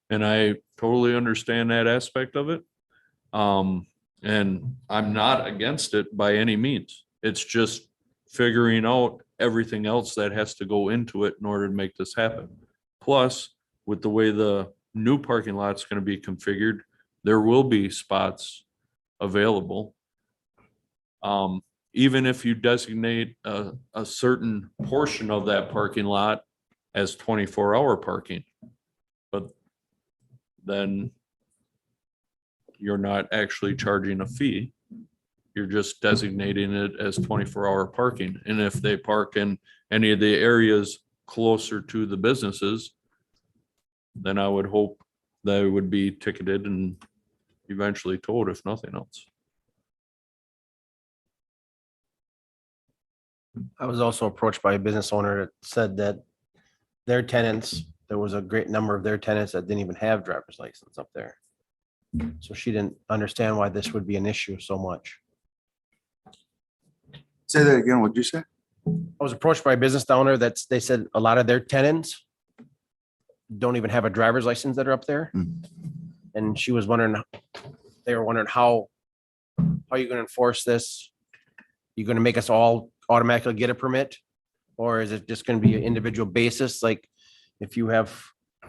And I totally understand that aspect of it. And I'm not against it by any means. It's just figuring out everything else that has to go into it in order to make this happen. Plus, with the way the new parking lot's going to be configured, there will be spots available. Even if you designate a certain portion of that parking lot as 24-hour parking, but then you're not actually charging a fee. You're just designating it as 24-hour parking. And if they park in any of the areas closer to the businesses, then I would hope they would be ticketed and eventually towed, if nothing else. I was also approached by a business owner that said that their tenants, there was a great number of their tenants that didn't even have driver's license up there. So she didn't understand why this would be an issue so much. Say that again, what'd you say? I was approached by a business owner that's, they said a lot of their tenants don't even have a driver's license that are up there. And she was wondering, they were wondering how are you gonna enforce this? You gonna make us all automatically get a permit? Or is it just gonna be an individual basis? Like if you have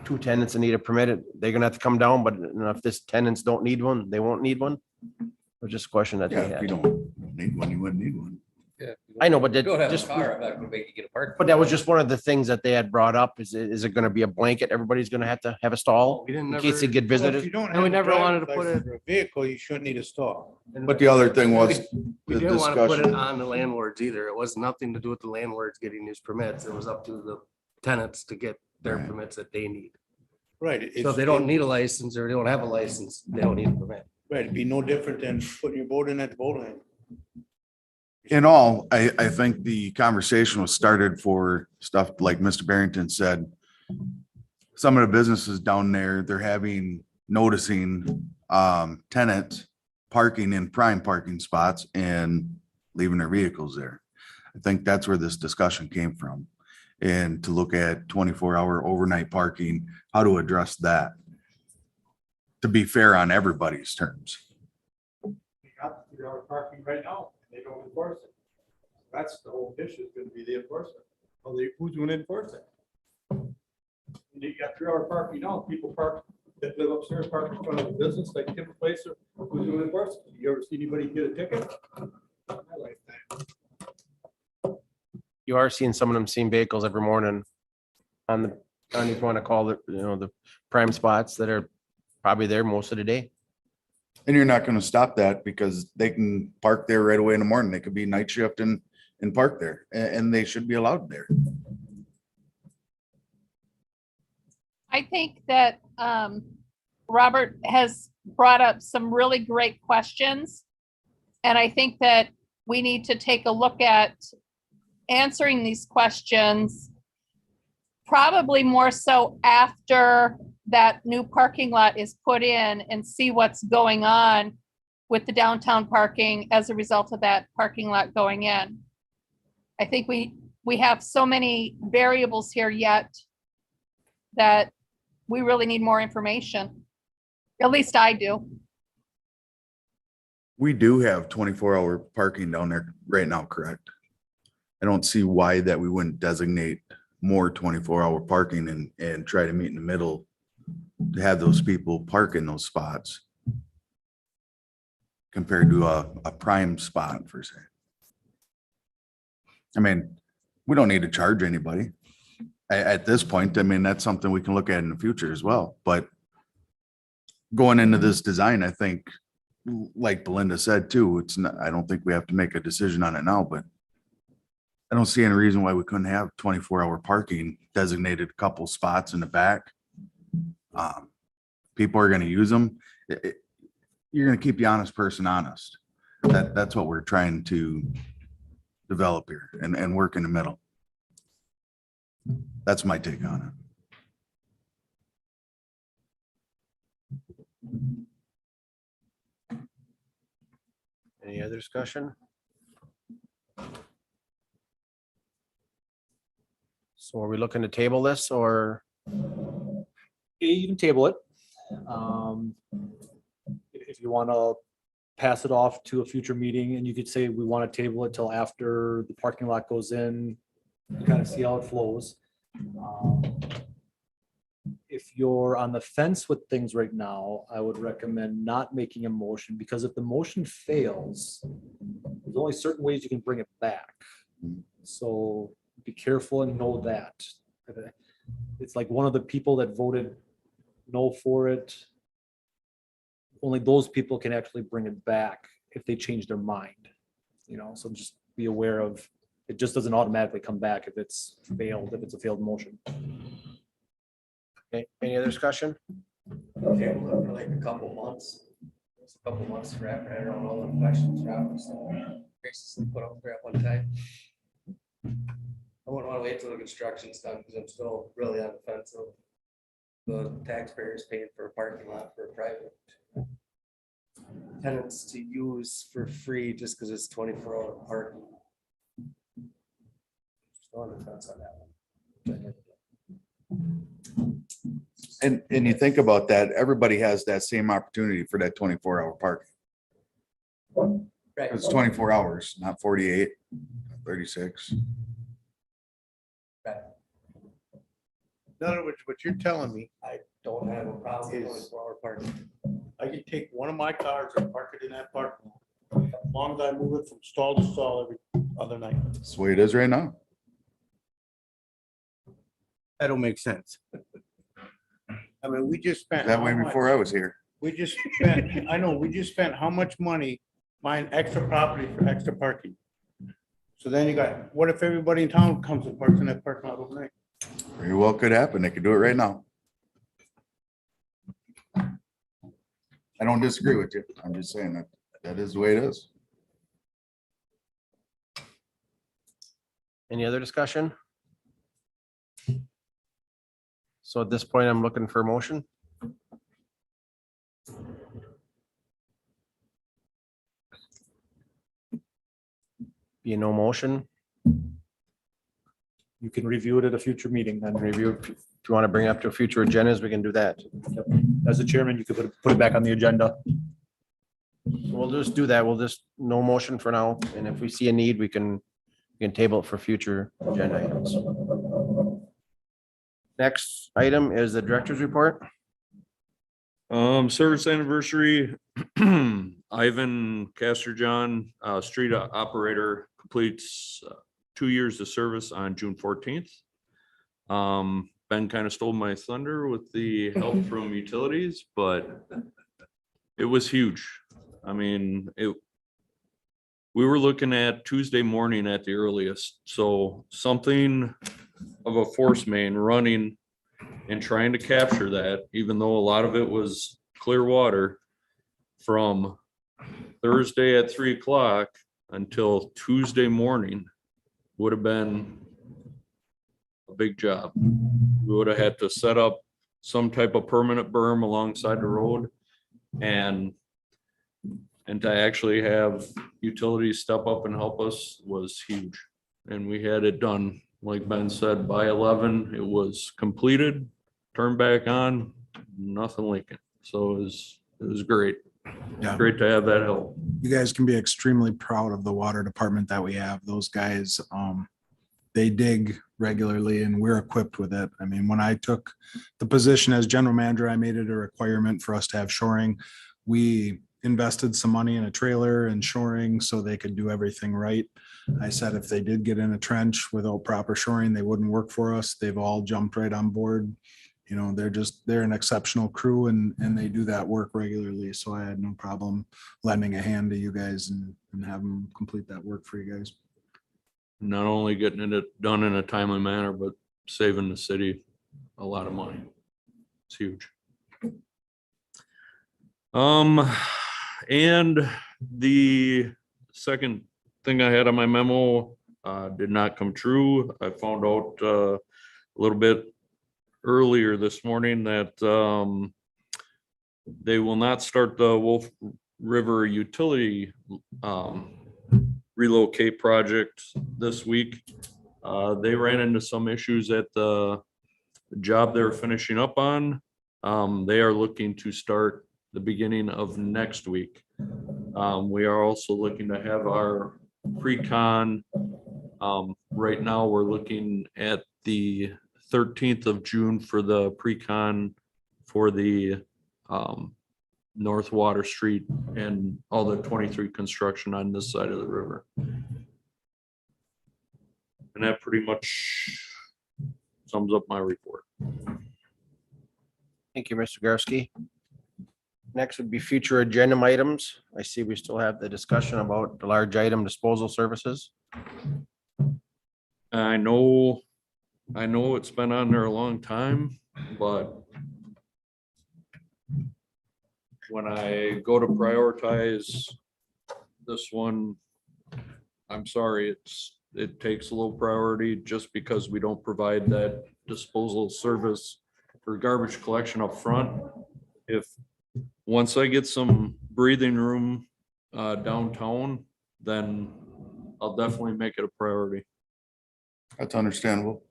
2 tenants that need a permit, they're gonna have to come down, but if this tenants don't need one, they won't need one? It was just a question that Yeah, they if you had. don't need one, you wouldn't need one. Yeah. I know, but You don't have a just, car, I'm not gonna make you get a park. but that was just one of the things that they had brought up. Is it gonna be a blanket? Everybody's gonna have to have a stall We didn't in case they never- get Well, if visitors? you don't And have we a never wanted to driver's put license it- for a vehicle, you shouldn't need a stall. But the other thing was We the didn't want to put it discussion. on the landlords either. It was nothing to do with the landlords getting these permits. It was up to the tenants to get their Right. permits that they need. Right. So it's- if they don't need a license or they don't have a license, they don't need a permit. Right, it'd be no different than putting your boat in at the boat lane. In all, I think the conversation was started for stuff like Mr. Barrington said. Some of the businesses down there, they're noticing tenants parking in prime parking spots and leaving their vehicles there. I think that's where this discussion came from. And to look at 24-hour overnight parking, how to address that. To be fair on everybody's terms. You got 3-hour parking right now, and they don't enforce it. That's the whole issue, is gonna be the enforcement. Well, who's gonna enforce it? You got 3-hour parking now, people park that live upstairs, park in front of the business, like Tim Placer, who's doing it first. You ever see anybody get a ticket? I like that. You are seeing some of them seeing vehicles every morning on the, I don't even want to call it, the prime spots that are probably there most of the day. And you're not gonna stop that because they can park there right away in the morning. They could be night shift and park there, and they should be allowed there. I think that Robert has brought up some really great questions. And I think that we need to take a look at answering these questions, probably more so after that new parking lot is put in, and see what's going on with the downtown parking as a result of that parking lot going in. I think we have so many variables here yet that we really need more information. At least I do. We do have 24-hour parking down there right now, correct? I don't see why that we wouldn't designate more 24-hour parking and try to meet in the middle to have those people park in those spots compared to a prime spot per se. I mean, we don't need to charge anybody. At this point, I mean, that's something we can look at in the future as well, but going into this design, I think, like Belinda said too, it's not, I don't think we have to make a decision on it now, but I don't see any reason why we couldn't have 24-hour parking designated, a couple spots in the back. People are gonna use them. You're gonna keep the honest person honest. That's what we're trying to develop here and work in the middle. That's my take on it. Any other discussion? So are we looking to table this or? You can table it. If you want to pass it off to a future meeting, and you could say we want to table it till after the parking lot goes in, kind of see how it flows. If you're on the fence with things right now, I would recommend not making a motion, because if the motion fails, there's only certain ways you can bring it back. So be careful and know that. It's like one of the people that voted no for it, only those people can actually bring it back if they change their mind. So just be aware of, it just doesn't automatically come back if it's failed, if it's a failed motion. Okay, any other discussion? Okay, we'll look for like a couple months. Just a couple months to wrap it around all the questions, Robert, so basically put up there at one time. I wouldn't want to wait till the construction's done, because I'm still really on the fence of the taxpayers paying for a parking lot for a private tenants to use for free just because it's 24-hour parking. Still on the fence on that one. And you think about that, everybody has that same opportunity for that 24-hour parking. Right. It's 24 hours, not 48, 36. Right. In other words, what you're telling me, I don't have a problem with Is- 24-hour parking. I can take one of my cars and park it in that parking lot, as long as I move it from stall to stall every other night. That's the way it is right now. That don't make sense. I mean, we just spent. That way how much? before I was here. We just spent, I know, we just spent how much money buying extra property for extra parking? So then you got, what if everybody in town comes and parks in that parking lot overnight? Very well could happen. They could do it right now. I don't disagree with you. I'm just saying that is the way it is. Any other discussion? So at this point, I'm looking for a motion. Be no motion, You can review it at a future meeting, then review, if you want to bring it up to future agendas, we can do that. as the chairman, you could put it back on the agenda. We'll just do that. We'll just, no motion for now, and if we see a need, we can table it for future agenda items. Next item is the director's report. Service anniversary, Ivan Casterjohn, street operator, completes 2 years of service on June 14th. Ben kind of stole my thunder with the help from utilities, but it was huge. I mean, we were looking at Tuesday morning at the earliest, so something of a force main running and trying to capture that, even though a lot of it was clear water, from Thursday at 3 o'clock until Tuesday morning would have been a big job. We would have had to set up some type of permanent berm alongside the road, and to actually have utilities step up and help us was huge. And we had it done, like Ben said, by 11, it was completed, turned back on, nothing leaking. So it was great. Yeah. Great to have that help. You guys can be extremely proud of the water department that we have. Those guys, they dig regularly and we're equipped with it. I mean, when I took the position as general manager, I made it a requirement for us to have shoring. We invested some money in a trailer and shoring so they could do everything right. I said if they did get in a trench without proper shoring, they wouldn't work for us. They've all jumped right on board. You know, they're an exceptional crew and they do that work regularly. So I had no problem lending a hand to you guys and have them complete that work for you guys. Not only getting it done in a timely manner, but saving the city a lot of money. It's huge. And the second thing I had on my memo did not come true. I found out a little bit earlier this morning that they will not start the Wolf River utility relocate project this week. They ran into some issues at the job they're finishing up on. They are looking to start the beginning of next week. We are also looking to have our pre-con. Right now, we're looking at the 13th of June for the pre-con for the North Water Street and all the 23 construction on this side of the river. And that pretty much sums up my report. Thank you, Mr. Garski. Next would be future agenda items. I see we still have the discussion about the large item disposal services. I know it's been on there a long time, but when I go to prioritize this one, I'm sorry, it takes a little priority just because we don't provide that disposal service for garbage collection up front. If once I get some breathing room downtown, then I'll definitely make it a priority. That's understandable.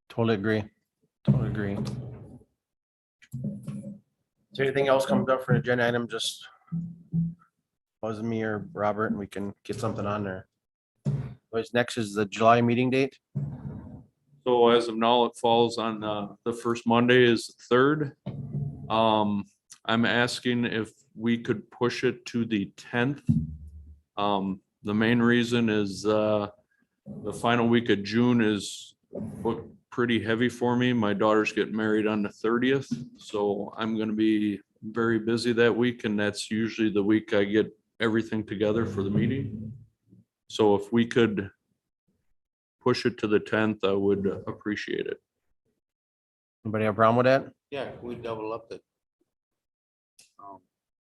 Totally agree. Totally agree. Is there anything else comes up for an agenda item? Just buzz me or Robert and we can get something on there. What's next is the July meeting date. So as of now, it falls on the first Monday is the 3rd. I'm asking if we could push it to the 10th. The main reason is the final week of June is booked pretty heavy for me. My daughter's getting married on the 30th, so I'm gonna be very busy that week, and that's usually the week I get everything together for the meeting. So if we could push it to the 10th, I would appreciate it. Anybody have a problem with that? Yeah, we double up it.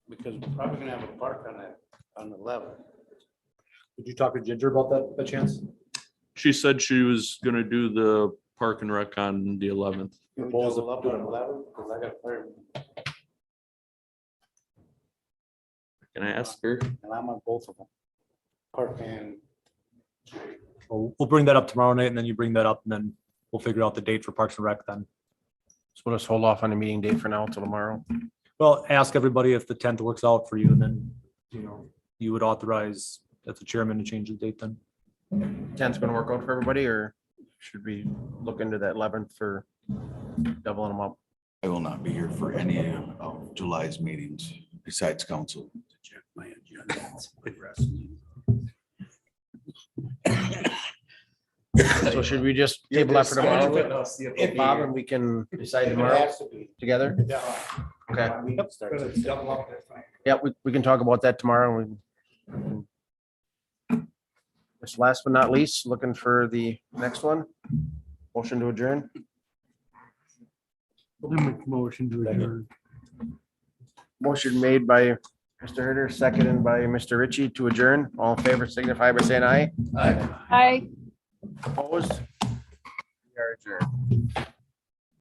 Because we're probably gonna have a park on that, on the 11th. Did you talk to Ginger about that, by chance? She said she was gonna do the park and rec on the 11th. Can we Balls double up up to on it. 11th? Because I got fire, Can I ask her? and I'm on both of them. Park and We'll bring that up tomorrow night and then you bring that up and then we'll figure out the date for Parks and Rec then. So we'll just hold off on the meeting date for now till tomorrow. Well, ask everybody if the 10th works out for you and then, you would authorize as the chairman to change the date then. 10th's gonna work out for everybody, or should we look into that 11th for doubling them up? I will not be here for any of July's meetings besides council. Check my agenda. Good rest. So should we just table that for tomorrow, Bob, and we can decide tomorrow together? Okay. Yeah, we can talk about that tomorrow. Just last but not least, looking for the next one. Motion to adjourn. Motion to adjourn. Motion made by Mr. Herder, seconded by Mr. Ritchie to adjourn. All in favor signify by saying aye. I. Opposed? We are adjourned.